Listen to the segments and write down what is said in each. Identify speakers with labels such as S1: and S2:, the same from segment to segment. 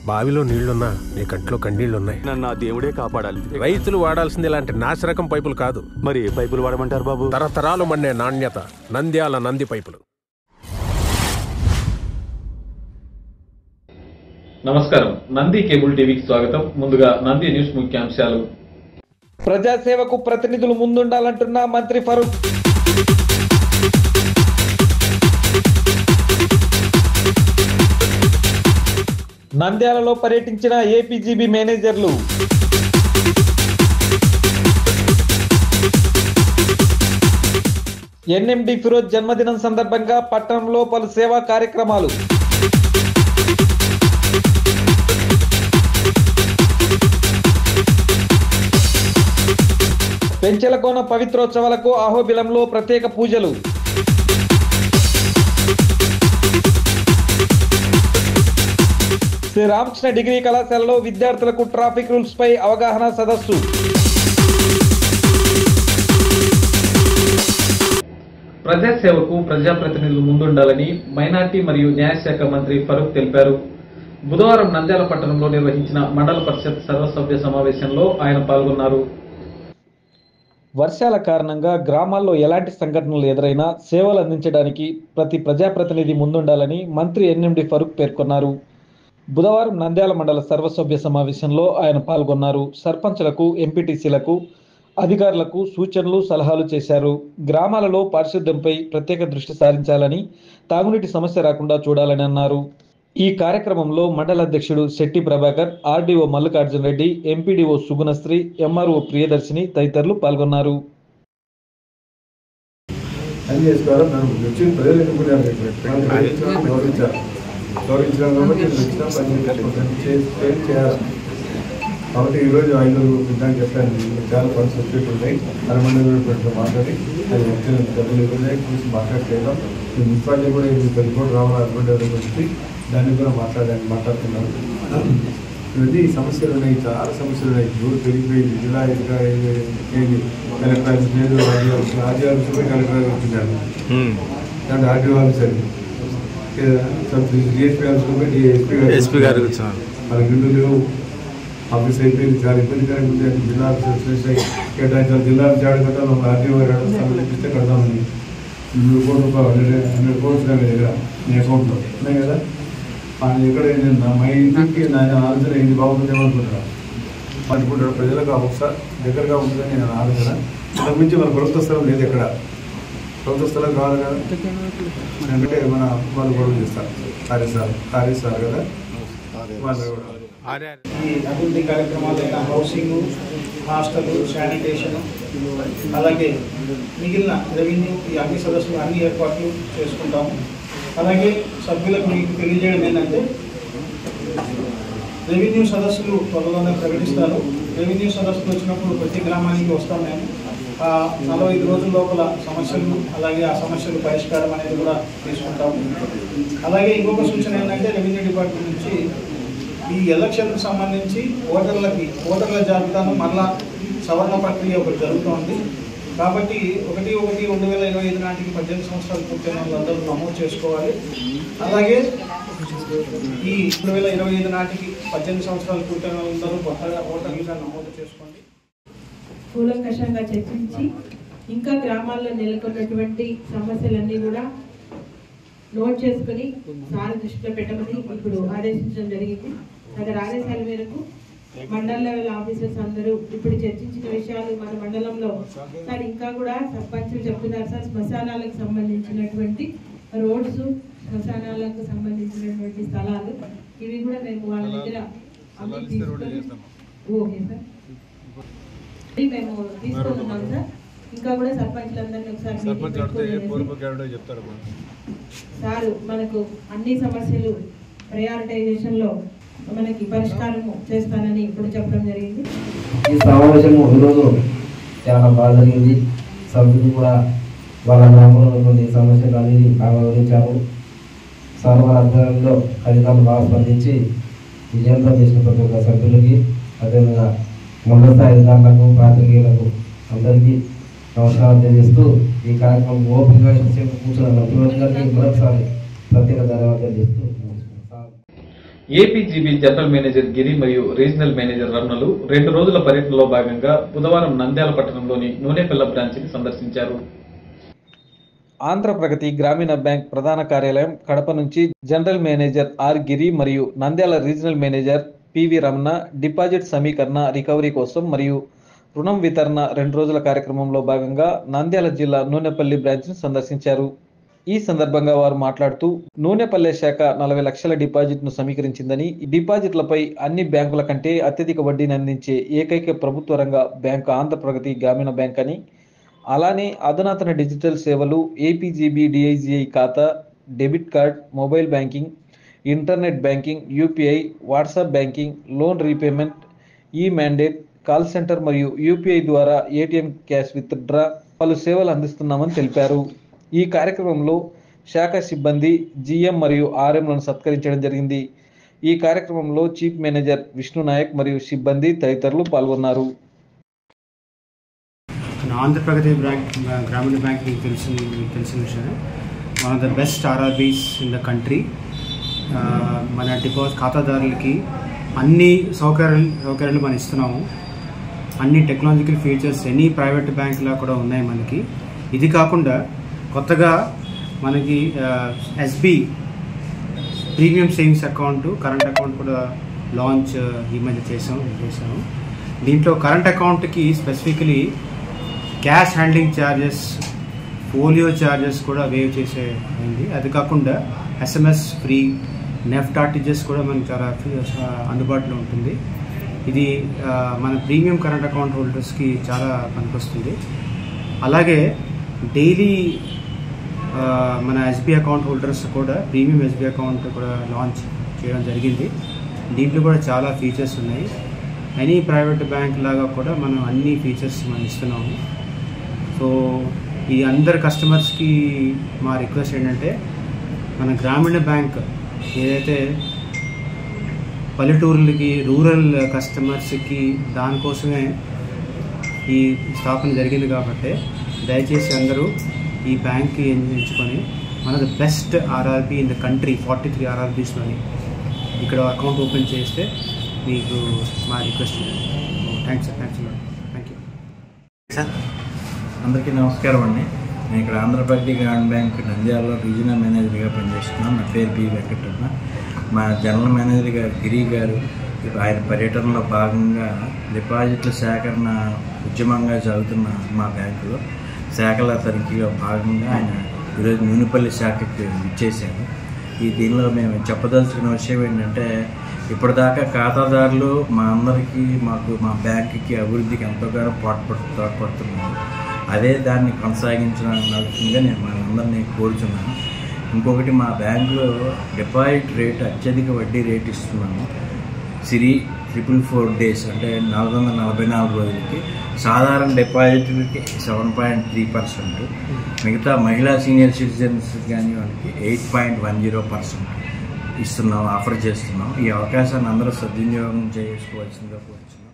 S1: బావిలో నీళ్లున్నా నీ కంట్లో కన్నీళ్లున్నాయి.
S2: నన్ను ఆ దేవుడే కాపాడాలి.
S1: రైతులు వాడాల్సింది ఇలాంటి నాసిరకం పైపులు కాదు.
S2: మరి ఏ పైపులు వాడమంటారు బాబు?
S1: తరతరాలు మన్నే నాణ్యత నంద్యాల నంది పైపులు.
S3: నమస్కారం, నంది కేబుల్ టీవీకి స్వాగతం. ముందుగా నంది న్యూస్ ముఖ్యాంశాలు.
S4: ప్రజాసేవకు ప్రతినిధులు ముందుండాలంటున్న మంత్రి ఫరూక్. నంద్యాలలో పర్యటించిన ఏపీజీబీ మేనేజర్లు. ఎన్ఎండి ఫిరోజ్ జన్మదినం సందర్భంగా పట్టణంలో పలు సేవా కార్యక్రమాలు. పెంచెలకోన పవిత్రోత్సవాలకు అహోబిలంలో ప్రత్యేక పూజలు. శ్రీ రామకృష్ణ డిగ్రీ కళాశాలలో విద్యార్థులకు ట్రాఫిక్ రూల్స్ పై అవగాహన సదస్సు.
S3: ప్రజాసేవకు ప్రజాప్రతినిధులు ముందుండాలని మైనార్టీ మరియు న్యాయశాఖ మంత్రి ఫరూక్ తెలిపారు. బుధవారం నంద్యాల పట్టణంలో నిర్వహించిన మండల పరిషత్ సర్వసభ్య సమావేశంలో ఆయన పాల్గొన్నారు.
S4: వర్షాల కారణంగా గ్రామాల్లో ఎలాంటి సంఘటనలు ఎదురైనా సేవలు అందించడానికి ప్రతి ప్రజాప్రతినిధి ముందుండాలని మంత్రి ఎన్ఎండి ఫరూక్ పేర్కొన్నారు. బుధవారం నంద్యాల మండల సర్వసభ్య సమావేశంలో ఆయన పాల్గొన్నారు. సర్పంచ్లకు, ఎంపీటీసీలకు, అధికారులకు సూచనలు, సలహాలు చేశారు. గ్రామాలలో పారిశుద్ధ్యంపై ప్రత్యేక దృష్టి సారించాలని, తాగునీటి సమస్య రాకుండా చూడాలని అన్నారు. ఈ కార్యక్రమంలో మండల అధ్యక్షుడు Shetty Prabhakar, RDO Mallikarjuna Reddy, MPDO Sugunasri, MRO Priyadarshini తదితరులు పాల్గొన్నారు.
S5: కాబట్టి ఈరోజు 5 విధానం చెప్పాను. చాలా పనులు వచ్చేట్టు ఉన్నాయి. అరమండలి మాట్లాడి అది వచ్చిన డబ్బులు ఉన్నాయి చూసి మాట్లాడేద్దాం. మున్సిపాలిటీ కూడా పెద్దకోట రావాలి వచ్చి దాన్ని కూడా మాట్లాడుతున్నాను. ఇది సమస్యలు ఉన్నాయి, చాలా సమస్యలు ఉన్నాయి. ఊరు పెరిగిపోయింది. జిల్లా కలెక్టర్ ఆఫీస్ లేదు, ఆర్డీ ఆఫీస్ కూడా కలెక్టర్ ఆఫీస్ వచ్చిందాను. దాంట్లో ఆర్డీఓ ఆఫీస్ అది డిఎస్పీ ఆఫీస్ ఎస్పీ గారు వాళ్ళ గిల్లు లేవు. ఆఫీస్ అయిపోయింది. చాలా ఇబ్బందికరంగా ఉంది. జిల్లా ఆఫీస్ వచ్చేసాయి. కేటాయించాలి. జిల్లా ఆఫీస్ ఆడ కట్టాలి. ఆర్డీఓ తెప్పిస్తే కడతామని 100 కోట్ల రూపాయలు 100 కోట్లు మీ దగ్గర మీ అకౌంట్లో ఉన్నాయి కదా. ఎక్కడ మా ఇంటికి నా ఆలోచన ఇది బాగుంటుందేమో అనుకుంటున్నాను. అనుకుంటాడు ప్రజలకు ఒకసారి దగ్గరగా ఉంటుందని నేను ఆలోచన. దాని గురించి మన ప్రభుత్వ స్థలం లేదు. ఎక్కడ ప్రభుత్వ స్థలం కావాలి కదా. ఎందుకంటే మన వాళ్ళు గొడవ చేస్తారు. కార్యసార్ కదా వాళ్ళు కూడా
S6: ఈ అభివృద్ధి కార్యక్రమాలైన హౌసింగ్, హాస్టల్, శానిటేషన్, అలాగే మిగిలిన రెవెన్యూ ఈ అన్ని సదస్సులు అన్ని ఏర్పాట్లు చేసుకుంటాము. అలాగే సభ్యులకు మీకు తెలియజేయడం ఏంటంటే రెవెన్యూ సదస్సులు త్వరలోనే ప్రకటిస్తారు. రెవెన్యూ సదస్సులు వచ్చినప్పుడు ప్రతి గ్రామానికి వస్తాం మేము. 45 రోజుల లోపల సమస్యలు, అలాగే ఆ సమస్యలు పరిష్కారం అనేది కూడా తీసుకుంటాము. అలాగే ఇంకొక సూచన ఏంటంటే రెవెన్యూ డిపార్ట్మెంట్ నుంచి ఈ ఎలక్షన్కు సంబంధించి ఓటర్ల జాబితాను మళ్ళా సవరణ ప్రక్రియ ఒకటి జరుగుతోంది. కాబట్టి 1/1/2025 నాటికి 18 సంవత్సరాలు పూర్తయిన వాళ్ళందరూ నమోదు చేసుకోవాలి. అలాగే ఈ 2025 నాటికి 18 సంవత్సరాలు పూర్తయిన వాళ్ళందరూ కొత్తగా ఓటర్లుగా నమోదు చేసుకోండి.
S7: కూలంకషంగా చర్చించి ఇంకా గ్రామాల్లో నెలకొన్నటువంటి సమస్యలన్నీ కూడా నోట్ చేసుకుని సార్ దృష్టిలో పెట్టమని ఇప్పుడు ఆదేశించడం జరిగింది. అక్కడ ఆదేశాల మేరకు మండల లెవెల్ ఆఫీసర్స్ అందరూ ఇప్పుడు చర్చించిన విషయాలు మన మండలంలో సార్ ఇంకా కూడా సర్పంచులు చెప్తున్నారు సార్, శ్మశానాలకు సంబంధించినటువంటి రోడ్స్, శ్మశానాలకు సంబంధించినటువంటి స్థలాలు ఇవి కూడా మేము వాళ్ళ దగ్గర అన్ని తీసుకొని ఓకే సార్ మేము తీసుకుంటున్నాం సార్. ఇంకా కూడా సర్పంచులందరినీ ఒకసారి సార్ మనకు అన్ని సమస్యలు ప్రయారిటైజేషన్లో మనకి పరిష్కారం చేస్తానని ఇప్పుడు చెప్పడం జరిగింది.
S8: ఈ సమావేశం ఈరోజు చాలా బాగా జరిగింది. సభ్యులు కూడా వాళ్ళ గ్రామంలో ఉన్నటువంటి సమస్యలు అనేది బాగా వివరించారు. సార్ వారి ఆధ్వర్యంలో అధికారులు బాగా స్పందించి విజయంతో చేసిన ప్రతి ఒక్క సభ్యులకి, అదేవిధంగా మండల స్థాయి అధికారులకు, పాత్రికేయులకు అందరికీ నమస్కారం తెలియజేస్తూ ఈ కార్యక్రమం ఓపికగా కూర్చున్న మంత్రివర్గానికి మరొకసారి ప్రత్యేక ధన్యవాదాలు చేస్తూ
S3: ఏపీజీబీ జనరల్ మేనేజర్ గిరి మరియు రీజనల్ మేనేజర్ రమణలు 2 రోజుల పర్యటనలో భాగంగా బుధవారం నంద్యాల పట్టణంలోని నూనెపల్ల బ్రాంచ్ని సందర్శించారు.
S4: ఆంధ్రప్రగతి గ్రామీణ బ్యాంక్ ప్రధాన కార్యాలయం కడప నుంచి జనరల్ మేనేజర్ ఆర్ గిరి మరియు Nandyal regional manager PV Ramana deposit సమీకరణ రికవరీ కోసం మరియు రుణం వితరణ 2 రోజుల కార్యక్రమంలో భాగంగా నంద్యాల జిల్లా నూనెపల్లి బ్రాంచ్ను సందర్శించారు. ఈ సందర్భంగా వారు మాట్లాడుతూ నూనెపల్లె శాఖ 40 లక్షల డిపాజిట్ను సమీకరించిందని, ఈ డిపాజిట్లపై అన్ని బ్యాంకుల కంటే అత్యధిక వడ్డీని అందించే ఏకైక ప్రభుత్వ రంగ బ్యాంకు ఆంధ్రప్రగతి గ్రామీణ బ్యాంక్ అని, అలానే అధునాతన డిజిటల్ సేవలు ఏపీజీబీ డిఐజిఐ ఖాతా, debit card, mobile banking, internet banking, UPI, WhatsApp banking, loan repayment, ఈ మ్యాండేట్, కాల్ సెంటర్ మరియు యూపీఐ ద్వారా ఏటీఎం క్యాష్ విత్డ్రా పలు సేవలు అందిస్తున్నామని తెలిపారు. ఈ కార్యక్రమంలో శాఖ సిబ్బంది, జీఎం మరియు ఆర్ఎంలను సత్కరించడం జరిగింది. ఈ కార్యక్రమంలో చీఫ్ మేనేజర్ విష్ణు నాయక్ మరియు సిబ్బంది తదితరులు పాల్గొన్నారు.
S9: ఆంధ్రప్రగతి గ్రామీణ బ్యాంక్ మీకు తెలిసిన విషయమే. One of the best RRBs in the country. మన డిపాజిట్ ఖాతాదారులకి అన్ని సౌకర్యాలు మనం ఇస్తున్నాము. అన్ని టెక్నాలజికల్ ఫీచర్స్ ఎనీ ప్రైవేట్ బ్యాంక్లా కూడా ఉన్నాయి మనకి. ఇది కాకుండా కొత్తగా మనకి SB premium savings account, current account కూడా లాంచ్ ఈ మధ్య చేసాము. దీంట్లో కరెంట్ అకౌంట్కి specifically cash handling charges, folio charges కూడా వేవ్ చేసే అయింది. అది కాకుండా ఎస్ఎంఎస్ ఫ్రీ, నెఫ్ట్ ఆర్టీజెస్ కూడా మనకి చాలా అందుబాటులో ఉంటుంది. ఇది మన ప్రీమియం కరెంట్ అకౌంట్ హోల్డర్స్కి చాలా పనికొస్తుంది. అలాగే డైలీ మన ఎస్బీ అకౌంట్ హోల్డర్స్ కూడా ప్రీమియం ఎస్బీ అకౌంట్ కూడా లాంచ్ చేయడం జరిగింది. దీంట్లో కూడా చాలా ఫీచర్స్ ఉన్నాయి. ఎనీ ప్రైవేట్ బ్యాంక్ లాగా కూడా మనం అన్ని ఫీచర్స్ మనం ఇస్తున్నాము. సో ఈ అందరు కస్టమర్స్కి మా రిక్వెస్ట్ ఏంటంటే, మన గ్రామీణ బ్యాంక్ ఏదైతే పల్లెటూరులకి, రూరల్ కస్టమర్స్కి దానికోసమే ఈ స్థాపన జరిగింది కాబట్టి దయచేసి అందరూ ఈ బ్యాంక్కి ఎంచుకొని మన the best RRB in the country 43 ఆర్ఆర్బీస్లోని ఇక్కడ అకౌంట్ ఓపెన్ చేస్తే మీకు మా రిక్వెస్ట్. Thanks you.
S10: సార్ అందరికీ నమస్కారం అండి. నేను ఇక్కడ ఆంధ్రప్రగతి గ్రామీణ బ్యాంక్ నంద్యాలలో రీజనల్ మేనేజర్గా పనిచేస్తున్నాను. నా పేరు బి వెంకటరమణ. మా జనరల్ మేనేజర్ గారు గిరి గారు ఆయన పర్యటనలో భాగంగా డిపాజిట్ల సేకరణ ఉద్యమంగా జరుగుతున్న మా బ్యాంకులో శాఖల తనిఖీలో భాగంగా ఆయన ఈరోజు నూనెపల్లి శాఖకి ఇచ్చేశారు. దీనిలో మేము చెప్పదలుచుకున్న విషయం ఏంటంటే, ఇప్పటిదాకా ఖాతాదారులు మా బ్యాంకుకి అభివృద్ధికి ఎంతగానో తోడ్పడుతున్నారు. అదే దాన్ని కొనసాగించాల్సిందిగా నేను మనందరినీ కోరుచున్నాను. ఇంకొకటి, మా బ్యాంకులో డిపాజిట్ రేటు అత్యధిక వడ్డీ రేటు ఇస్తున్నాము. 344 days అంటే 444 రోజులకి. సాధారణ డిపాజిట్లకి 7.3%, మిగతా మహిళా సీనియర్ సిటిజన్స్ కానీ వాళ్ళకి 8.10% ఇస్తున్నాం, ఆఫర్ చేస్తున్నాం. ఈ అవకాశాన్ని అందరూ సద్వినియోగం చేసుకోవాల్సిందిగా కోరుతున్నాం.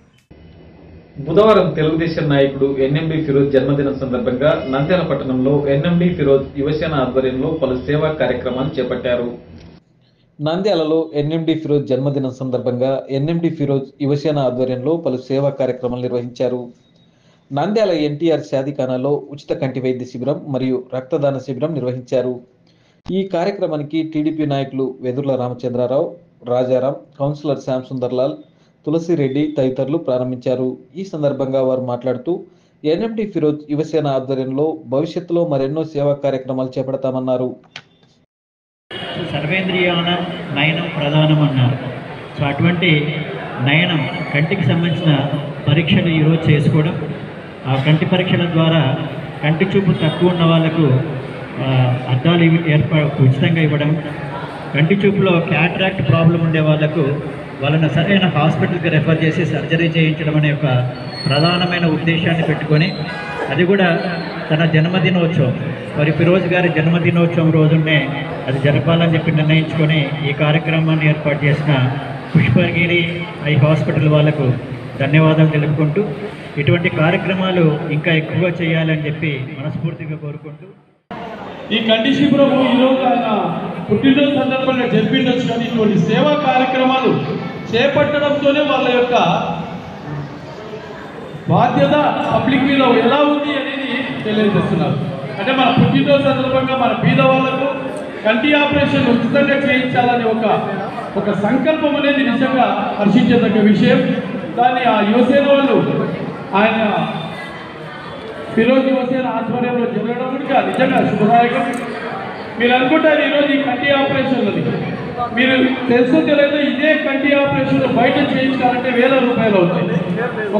S3: బుధవారం తెలుగుదేశం నాయకుడు ఎన్ఎండి ఫిరోజ్ జన్మదినం సందర్భంగా నంద్యాల పట్టణంలో ఎన్ఎండి ఫిరోజ్ యువసేన ఆధ్వర్యంలో పలు సేవా కార్యక్రమాలు చేపట్టారు.
S4: నంద్యాలలో ఎన్ఎండి ఫిరోజ్ జన్మదినం సందర్భంగా ఎన్ఎండి ఫిరోజ్ యువసేన ఆధ్వర్యంలో పలు సేవా కార్యక్రమాలు నిర్వహించారు. నంద్యాల ఎన్టీఆర్ షాదీఖానాలో ఉచిత కంటి వైద్య శిబిరం మరియు రక్తదాన శిబిరం నిర్వహించారు. ఈ కార్యక్రమానికి టీడీపీ నాయకులు వెదుర్ల రామచంద్రారావు, రాజారాం, కౌన్సిలర్ శ్యామ్ సుందర్లాల్, తులసిరెడ్డి తదితరులు ప్రారంభించారు. ఈ సందర్భంగా వారు మాట్లాడుతూ ఎన్ఎండి ఫిరోజ్ యువసేన ఆధ్వర్యంలో భవిష్యత్తులో మరెన్నో సేవా కార్యక్రమాలు చేపడతామన్నారు.
S11: సర్వేంద్రియాన నయనం ప్రధానం అన్నారు. సో అటువంటి నయనం కంటికి సంబంధించిన పరీక్షలు ఈరోజు చేసుకోవడం, ఆ కంటి పరీక్షల ద్వారా కంటి చూపు తక్కువ ఉన్న వాళ్ళకు అద్దాలు ఉచితంగా ఇవ్వడం, కంటి చూపులో క్యాట్రాక్ట్ ప్రాబ్లం ఉండే వాళ్ళకు వాళ్ళని సరైన హాస్పిటల్కి రెఫర్ చేసి సర్జరీ చేయించడం అనే ఒక ప్రధానమైన ఉద్దేశాన్ని పెట్టుకొని, అది కూడా తన జన్మదినోత్సవం మరి ఫిరోజ్ గారి జన్మదినోత్సవం రోజునే అది జరపాలని చెప్పి నిర్ణయించుకొని ఈ కార్యక్రమాన్ని ఏర్పాటు చేసిన పుష్పగిరి ఐ హాస్పిటల్ వాళ్ళకు ధన్యవాదాలు తెలుపుకుంటూ, ఇటువంటి కార్యక్రమాలు ఇంకా ఎక్కువగా చేయాలని చెప్పి మనస్ఫూర్తిగా కోరుకుంటూ,
S12: ఈ కంటి శిబిరము ఈరోజు ఆయన పుట్టినరోజు సందర్భంగా జరిపిండొచ్చు, కానీ ఇటువంటి సేవా కార్యక్రమాలు చేపట్టడంతోనే వాళ్ళ యొక్క బాధ్యత పబ్లిక్ మీద ఎలా ఉంది అనేది తెలియజేస్తున్నారు. అంటే మన పుట్టినరోజు సందర్భంగా మన బీద వాళ్లకు కంటి ఆపరేషన్ ఉచితంగా చేయించాలనే ఒక సంకల్పం అనేది నిజంగా హర్షించదగ్గ విషయం. దాన్ని ఆ యువసేన వాళ్ళు ఆయన ఫిరోజ్ యువసేన ఆధ్వర్యంలో జరగడం కూడా నిజంగా శుభదాయకం. మీరు అనుకుంటారు ఈరోజు ఈ కంటి ఆపరేషన్లని మీరు తెలుసు తెలియదు, ఇదే కంటి ఆపరేషన్ బయట చేయించాలంటే వేల రూపాయలు అవుతాయి.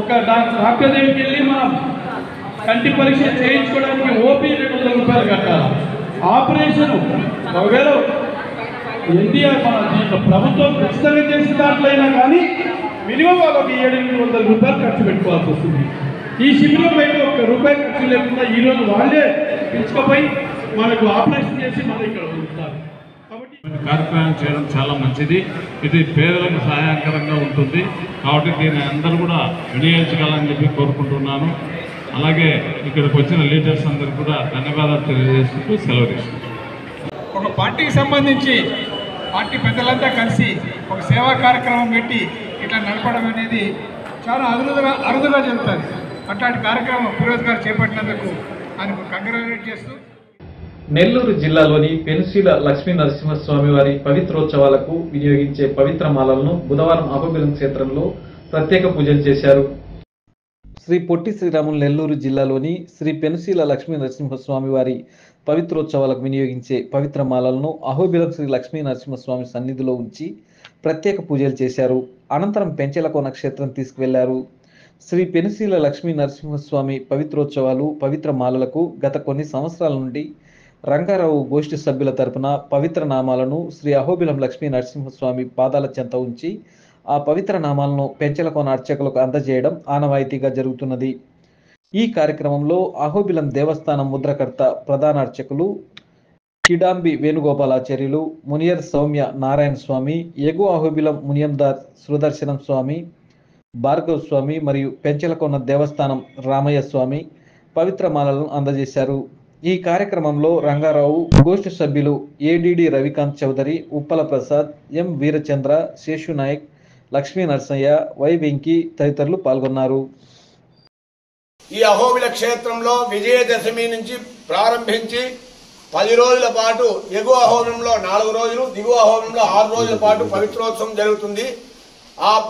S12: ఒక డాక్టర్ దగ్గరికి వెళ్ళి మనం కంటి పరీక్ష చేయించుకోవడానికి ఓపీ 200 రూపాయలు కట్టాలి. ఆపరేషన్ ఒకవేళ ఎన్టీఆర్ మన దీంట్లో ప్రభుత్వం ఖచ్చితంగా చేసిన దాంట్లో అయినా కానీ మినిమం వాళ్ళకి 700-800 రూపాయలు ఖర్చు పెట్టుకోవాల్సి వస్తుంది. ఈ శిబిరం అయితే ₹1 ఖర్చు లేకుండా ఈరోజు వాళ్ళే పిలుచుకుపోయి మనకు ఆపరేషన్ చేసి మన ఇక్కడ ఉంచుతారు.
S13: కార్యక్రమం చేయడం చాలా మంచిది. ఇది పేదలకు సహాయకరంగా ఉంటుంది. కాబట్టి దీన్ని అందరూ కూడా వినియోగించగలని చెప్పి కోరుకుంటున్నాను. అలాగే ఇక్కడికి వచ్చిన లీడర్స్ అందరికీ కూడా ధన్యవాదాలు తెలియజేస్తూ సెలవు తీసుకుంటాను.
S6: ఒక పార్టీకి సంబంధించి పార్టీ పెద్దలంతా కలిసి ఒక సేవా కార్యక్రమం పెట్టి ఇట్లా నడపడం అనేది చాలా అరుదుగా జరుగుతుంది. అట్లాంటి కార్యక్రమం ఫిరోజ్ గారు చేపట్టినందుకు ఆయనకు కంగ్రాచులేట్ చేస్తూ
S3: నెల్లూరు జిల్లాలోని పెనుశీల లక్ష్మీ నరసింహస్వామి వారి పవిత్రోత్సవాలకు వినియోగించే పవిత్ర మాలలను బుధవారం అహోబిలం క్షేత్రంలో ప్రత్యేక పూజలు చేశారు.
S4: శ్రీ పొట్టి శ్రీరాములు నెల్లూరు జిల్లాలోని శ్రీ పెనుశీల లక్ష్మీ నరసింహస్వామి వారి పవిత్రోత్సవాలకు వినియోగించే పవిత్ర మాలలను అహోబిలం శ్రీ లక్ష్మీ నరసింహస్వామి సన్నిధిలో ఉంచి ప్రత్యేక పూజలు చేశారు. అనంతరం పెంచెలకోన క్షేత్రం తీసుకువెళ్లారు. శ్రీ పెనుశీల లక్ష్మీ నరసింహస్వామి పవిత్రోత్సవాలు పవిత్ర మాలలకు గత కొన్ని సంవత్సరాల నుండి రంగారావు గోష్ఠి సభ్యుల తరపున పవిత్ర నామాలను శ్రీ అహోబిలం లక్ష్మీ నరసింహస్వామి పాదాల చెంత ఉంచి ఆ పవిత్ర నామాలను పెంచెలకోన అర్చకులకు అందజేయడం ఆనవాయితీగా జరుగుతున్నది. ఈ కార్యక్రమంలో అహోబిలం దేవస్థానం ముద్రకర్త ప్రధాన అర్చకులు కిడాంబి వేణుగోపాలాచార్యులు, మునియర్ సౌమ్య నారాయణ స్వామి, ఎగువ అహోబిలం మునియందార్ సుదర్శనం స్వామి, భార్గవ్ స్వామి మరియు పెంచెలకోన దేవస్థానం రామయ్య స్వామి పవిత్ర మాలలను అందజేశారు. ఈ కార్యక్రమంలో రంగారావు గోష్ఠి సభ్యులు ADD Ravikanth Chowdary, Uppala Prasad, M Veerachandra, Seshu Naik, Lakshmi Narasaiah, Y Venky తదితరులు పాల్గొన్నారు.
S14: ఈ అహోబిల క్షేత్రంలో విజయదశమి నుంచి ప్రారంభించి 10 రోజుల పాటు ఎగువ అహోబిలంలో 4 రోజులు, దిగువ అహోబిలంలో 6 రోజుల పాటు పవిత్రోత్సవం జరుగుతుంది.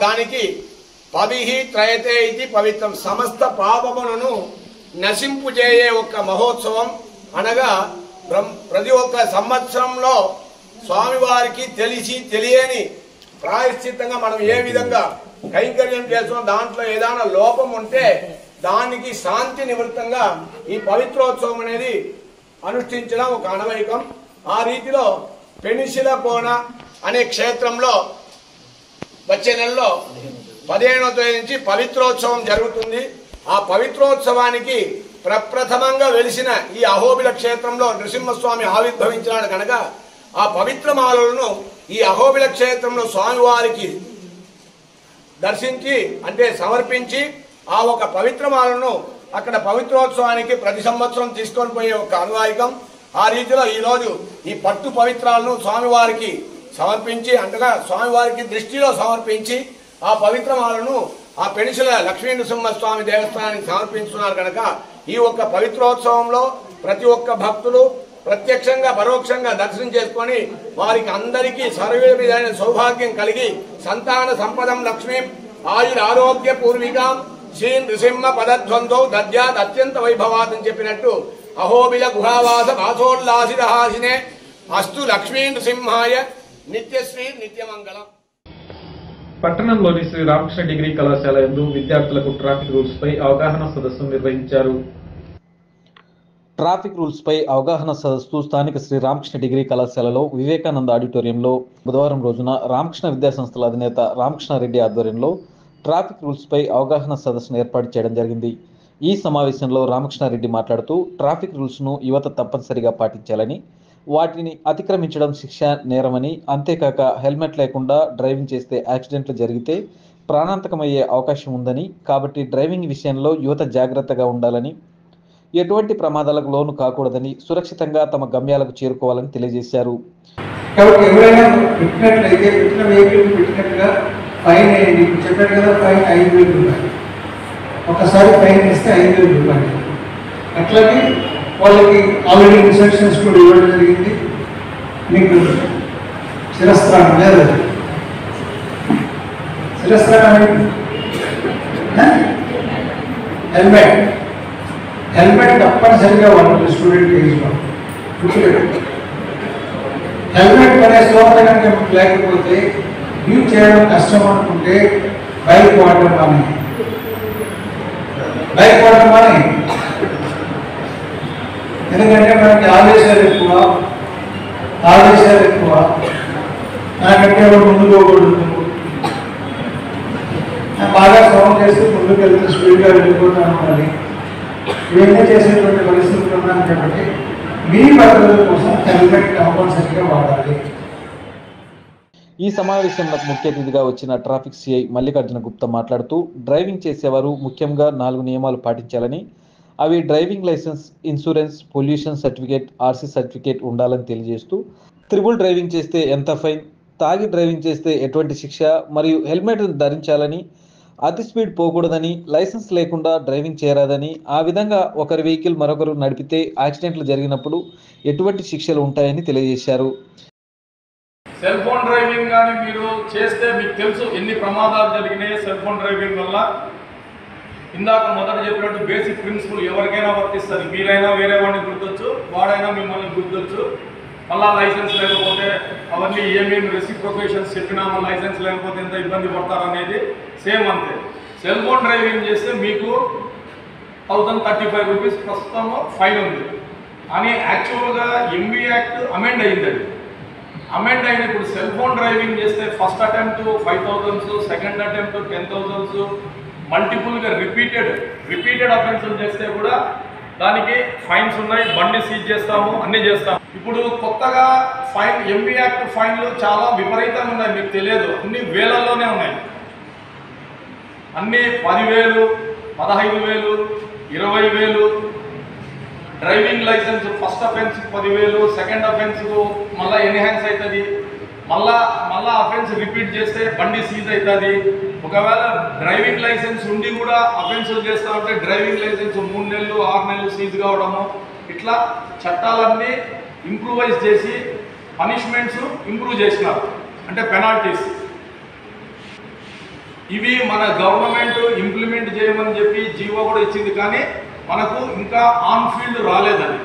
S14: దానికి పవిహి త్రయతే ఇది పవిత్రం, సమస్త పాపములను నశింపు చేయే ఒక మహోత్సవం. అనగా ప్రతి ఒక్క సంవత్సరంలో స్వామివారికి తెలిసి తెలియని ప్రాయశ్చిత్తంగా మనం ఏ విధంగా కైంకర్యం చేస్తున్నాం, దాంట్లో ఏదైనా లోపం ఉంటే దానికి శాంతి నివృత్తంగా ఈ పవిత్రోత్సవం అనేది అనుష్ఠించడం ఒక అనవైకం. ఆ రీతిలో పెనుశీలకోన అనే క్షేత్రంలో వచ్చే నెలలో 15వ తేదీ నుంచి పవిత్రోత్సవం జరుగుతుంది. ఆ పవిత్రోత్సవానికి ప్రప్రథమంగా వెలిసిన ఈ అహోబిల క్షేత్రంలో నృసింహస్వామి ఆవిర్భవించినాడు కనుక ఆ పవిత్రమాలను ఈ అహోబిల క్షేత్రంలో స్వామివారికి దర్శించి అంటే సమర్పించి ఆ ఒక పవిత్రమాలను అక్కడ పవిత్రోత్సవానికి ప్రతి సంవత్సరం తీసుకొని పోయే ఒక అనువాయికం. ఆ రీతిలో ఈరోజు ఈ పట్టు పవిత్రాలను స్వామివారికి సమర్పించి అంతగా స్వామివారికి దృష్టిలో సమర్పించి ఆ పవిత్రమాలను ఆ పెనుశీల లక్ష్మీ నరసింహస్వామి దేవస్థానానికి సమర్పించున్నారు కనుక ఈ ఒక్క పవిత్రోత్సవంలో ప్రతి ఒక్క భక్తులు ప్రత్యక్షంగా పరోక్షంగా దర్శనం చేసుకొని వారికి అందరికీ సర్వ విధమైన సౌభాగ్యం కలిగి సంతాన సంపదం లక్ష్మీ ఆయురారోగ్య పూర్వికాం శ్రీ నృసింహ పదధ్వంతో దద్యాత్ అత్యంత వైభవాత్ అని చెప్పినట్టు అహోబిల గుహావాస వాసోల్లాసిరహాసినే అస్తు లక్ష్మీ నృసింహాయ నిత్యశ్రీ నిత్యమంగళం.
S3: పట్టణంలోని శ్రీ రామకృష్ణ డిగ్రీ కళాశాల యందు విద్యార్థులకు ట్రాఫిక్ రూల్స్ పై అవగాహన సదస్సు నిర్వహించారు.
S4: ట్రాఫిక్ రూల్స్ పై అవగాహన సదస్సు స్థానిక శ్రీ రామకృష్ణ డిగ్రీ కళాశాలలో వివేకానంద ఆడిటోరియంలో బుధవారం రోజున రామకృష్ణ విద్యాసంస్థల అధినేత రామకృష్ణారెడ్డి ఆధ్వర్యంలో ట్రాఫిక్ రూల్స్ పై అవగాహన సదస్సును ఏర్పాటు చేయడం జరిగింది. ఈ సమావేశంలో రామకృష్ణారెడ్డి మాట్లాడుతూ ట్రాఫిక్ రూల్స్ను యువత తప్పనిసరిగా పాటించాలని, వాటిని అతిక్రమించడం శిక్ష నేరమని, అంతేకాక హెల్మెట్ లేకుండా డ్రైవింగ్ చేస్తే యాక్సిడెంట్లు జరిగితే ప్రాణాంతకమయ్యే అవకాశం ఉందని, కాబట్టి డ్రైవింగ్ విషయంలో యువత జాగ్రత్తగా ఉండాలని, ఎటువంటి ప్రమాదాలకు లోను కాకూడదని, సురక్షితంగా తమ గమ్యాలకు చేరుకోవాలని తెలియజేశారు.
S15: కాబట్టి ఎవరైనా పెట్టినట్లయితే పెట్టిన వెహికల్ పెట్టినట్టుగా ఫైన్ వేయండి. ఇప్పుడు చెప్పారు కదా, ఫైన్ 5,000 రూపాయలు. ఒకసారి ఫైన్ వేస్తే 5,000 రూపాయలు. అట్లాగే వాళ్ళకి ఆల్రెడీ ఇన్స్ట్రక్షన్స్ కూడా ఇవ్వడం జరిగింది. మీకు శిరస్త్రాణం లేదు, శిరస్త్రాణం హెల్మెట్ తప్పనిసరిగా వాళ్ళు స్టూడెంట్ వేసుకోవాలి. హెల్మెట్ కొనే స్తోమత కనుక మీకు లేకపోతే యూజ్ చేయడం కష్టం అనుకుంటే బైక్ వాడడం మానే. ఎందుకంటే మనకి ఆవేశాలు ఎక్కువ, నాకంటే ముందు పోకూడదు, బాగా సౌండ్ చేస్తూ ముందుకు వెళ్తే స్పీడ్గా వెళ్ళిపోతాను అని ఇవన్నీ చేసేటువంటి పరిస్థితులు ఉన్నాను. కాబట్టి మీ భద్రత కోసం హెల్మెట్ కంపల్సరీగా వాడాలి.
S4: ఈ సమావేశంలో ముఖ్య అతిథిగా వచ్చిన ట్రాఫిక్ సిఐ మల్లికార్జున గుప్తా మాట్లాడుతూ డ్రైవింగ్ చేసేవారు ముఖ్యంగా 4 నియమాలు పాటించాలని, అవి driving licence, insurance, pollution certificate, RC certificate ఉండాలని తెలియజేస్తూ త్రిబుల్ డ్రైవింగ్ చేస్తే ఎంత ఫైన్, తాగి డ్రైవింగ్ చేస్తే ఎటువంటి శిక్ష మరియు హెల్మెట్ ధరించాలని, అతి స్పీడ్ పోకూడదని, లైసెన్స్ లేకుండా డ్రైవింగ్ చేయరాదని, ఆ విధంగా ఒకరి వెహికల్ మరొకరు నడిపితే యాక్సిడెంట్లు జరిగినప్పుడు ఎటువంటి శిక్షలు ఉంటాయని తెలియజేశారు.
S12: సెల్ ఫోన్ డ్రైవింగ్ కానీ మీరు చేస్తే మీకు తెలుసు ఎన్ని ప్రమాదాలు జరిగినాయి సెల్ ఫోన్ డ్రైవింగ్ వల్ల. ఇందాక మొదట చెప్పినట్టు బేసిక్ ప్రిన్సిపల్ ఎవరికైనా వర్తిస్తుంది. మీరైనా వేరే వాడిని గుర్తొచ్చు, వాడైనా మిమ్మల్ని గుర్తొచ్చు. మళ్ళా లైసెన్స్ లేకపోతే అవన్నీ ఏమేమి రెసిప్రొకేషన్స్ చెప్పినా మన లైసెన్స్ లేకపోతే ఎంత ఇబ్బంది పడతారనేది సేమ్ అంతే. సెల్ ఫోన్ డ్రైవింగ్ చేస్తే మీకు 1035 రూపీస్ ప్రస్తుతం ఫైన్ ఉంది. కానీ యాక్చువల్గా ఎంబీ యాక్ట్ అమెండ్ అయింది. అది అమెండ్ అయిన ఇప్పుడు సెల్ ఫోన్ డ్రైవింగ్ చేస్తే ఫస్ట్ అటెంప్ట్ 5,000, సెకండ్ అటెంప్ట్ 10,000, మల్టిపుల్గా రిపీటెడ్ అఫెన్సులు చేస్తే కూడా దానికి ఫైన్స్ ఉన్నాయి. బండి సీజ్ చేస్తాము, అన్నీ చేస్తాము. ఇప్పుడు కొత్తగా ఫైన్ ఎంబీ యాక్ట్ ఫైన్లు చాలా విపరీతంగా ఉన్నాయి, మీకు తెలియదు, అన్ని వేలల్లోనే ఉన్నాయి. అన్నీ 10,000, 15,000, 20,000. Driving licence first offence 10,000, second అఫెన్స్కు మళ్ళీ ఎన్హాన్స్ అవుతుంది, మళ్ళా అఫెన్స్ రిపీట్ చేస్తే బండి సీజ్ అవుతుంది. ఒకవేళ డ్రైవింగ్ లైసెన్స్ ఉండి కూడా అఫెన్సులు చేస్తూ ఉంటే డ్రైవింగ్ లైసెన్స్ 3 నెలలు 6 నెలలు సీజ్ కావడము. ఇట్లా చట్టాలన్నీ ఇంప్రూవైజ్ చేసి పనిష్మెంట్స్ ఇంప్రూవ్ చేసినారు, అంటే పెనాల్టీస్. ఇవి మన గవర్నమెంట్ ఇంప్లిమెంట్ చేయమని చెప్పి జీవో కూడా ఇచ్చింది, కానీ మనకు ఇంకా ఆన్ ఫీల్డ్ రాలేదని.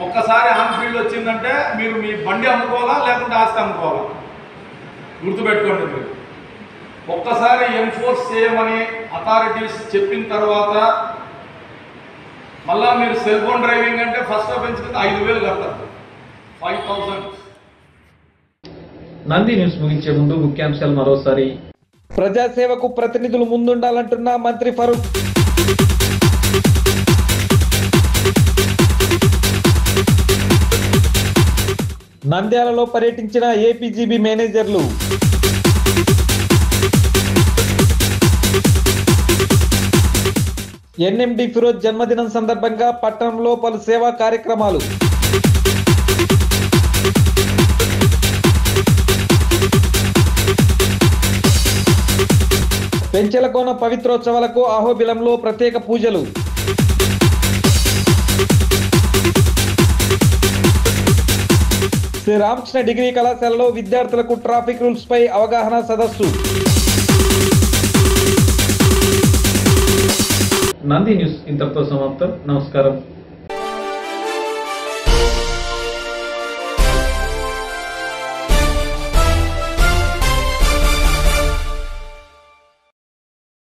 S12: ఒక్కసారి ఆన్ ఫీల్డ్ వచ్చిందంటే మీరు మీ బండి అమ్ముకోవాలా లేకుంటే ఆస్తి అమ్ముకోవాలా, గుర్తుపెట్టుకోండి. మీరు ఒక్కసారి ఎన్ఫోర్స్ చేయమని అథారిటీస్ చెప్పిన తర్వాత మళ్ళా మీరు సెల్ ఫోన్ డ్రైవింగ్ అంటే ఫస్ట్ అఫెన్స్ కింద 5,000 కడతారు, 5,000.
S3: నంది న్యూస్ ముగించే ముందు ముఖ్యాంశాలు మరోసారి.
S4: ప్రజాసేవకు ప్రతినిధులు ముందుండాలంటున్న మంత్రి ఫరూక్. నంద్యాలలో పర్యటించిన ఏపీజీబీ మేనేజర్లు. ఎన్ఎండి ఫిరోజ్ జన్మదినం సందర్భంగా పట్టణంలో పలు సేవా కార్యక్రమాలు. పెంచెలకోన పవిత్రోత్సవాలకు అహోబిలంలో ప్రత్యేక పూజలు. శ్రీ రామకృష్ణ డిగ్రీ కళాశాలలో విద్యార్థులకు ట్రాఫిక్ రూల్స్ పై అవగాహన సదస్సు.
S3: నంది న్యూస్ ఇంతటితో సమాప్తం. నమస్కారం.